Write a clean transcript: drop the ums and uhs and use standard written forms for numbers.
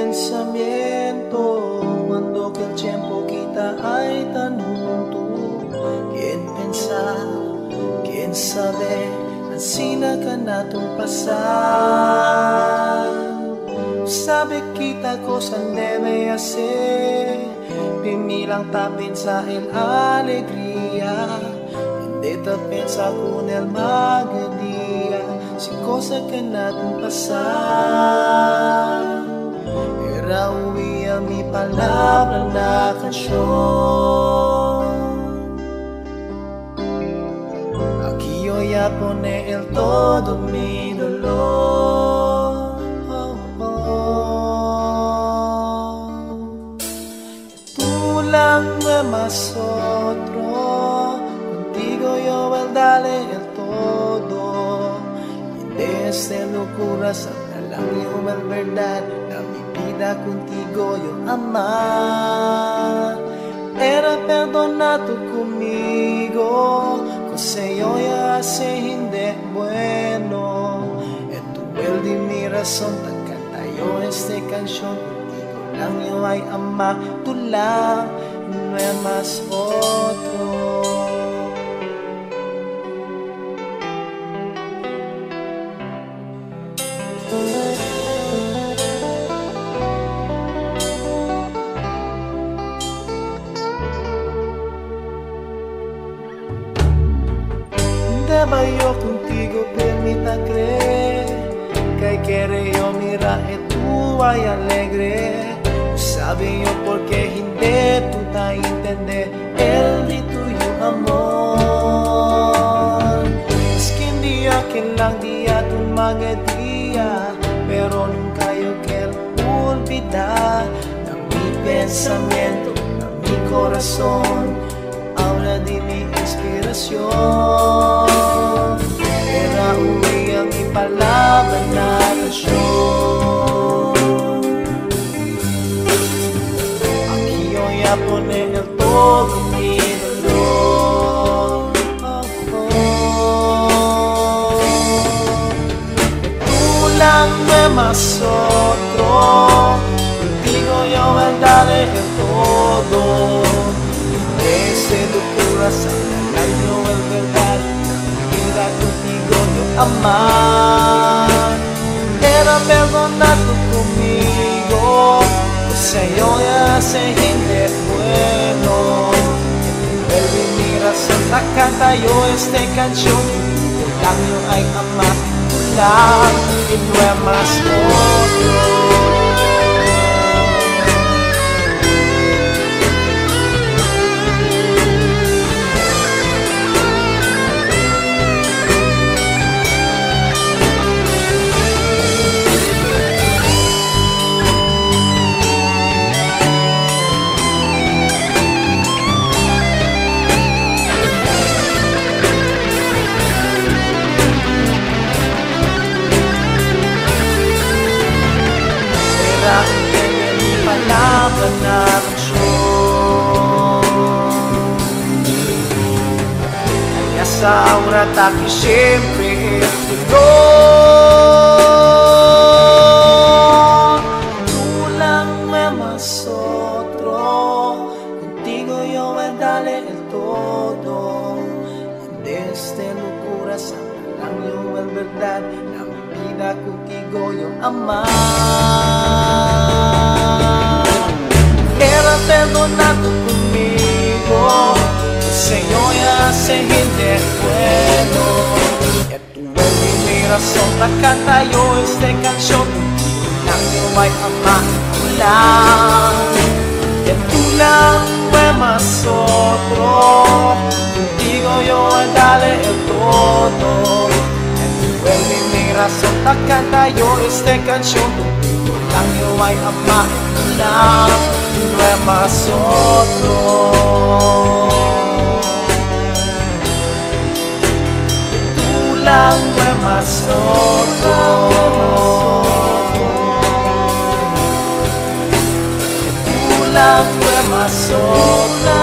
pensamiento cuando que el tiempo quita ay tan junto. ¿Quién pensar? ¿Quién sabe? Ansina ka natong pasar. Sabe kita cosa debe hacer. Pinilang tapin sa el alegría. Hindi tapin sa kun el magadia. Si cosa ka natong pasar. Era huía mi palabra na canción. Aquí yo ya pone el todo mi dolor. Tú lang más otro. Contigo yo voy a darle el todo. Y desde locura sana lang yo el verdad. Na mi vida contigo yo amar. Era perdonado conmigo. Kasi yo ya sé hindi bueno. Eto el di mi razón. Pagkanta yo este canción. Contigo lang yo ay ama. Tú lang, no hay más otro. Deba yo contigo permita creer que quiere yo mirar y tú ay alegre. Sabe yo por qué hindi tú ta entender el di tuyo amor. Es que un día que lang día tu mga día, pero nunca yo quiero olvidar de mi pensamiento, de mi corazón. Ahora di mi inspiración. Era huía mi palabra na canción. Aquí yo ya pone el todo mi dolor. Tú lang me más otro. Contigo yo voy a darle el todo. Desde locura sana lang yo el verdad. Vida contigo yo amar. Era perdonado conmigo. Kasi yo ya sé hindi bueno. Vuelve mi razón na canta yo este canción. Contigo lang yo ay ama. Tú lang y no hay más otro. Palabra na canción. Kaya sa oras taki siyempre tulog. Tulang may mas otro. Contigo yo voy a darle el todo. Desde locura sana lang yo el verdad. Na mi vida contigo yo amar. Era perdonado conmigo. Kasi yo ya sé hindi bueno. Y tú es mi razón para cantar yo este canción. Contigo lang yo ay ama. Tú lang. Y tú lang may mas otro. Contigo yo ay darle el todo. Y tú es mi razón para cantar yo este canción. Contigo lang yo ay ama. Tú lang. No hay más otro. Tú lang no hay más otro. Tú lang no hay más otro.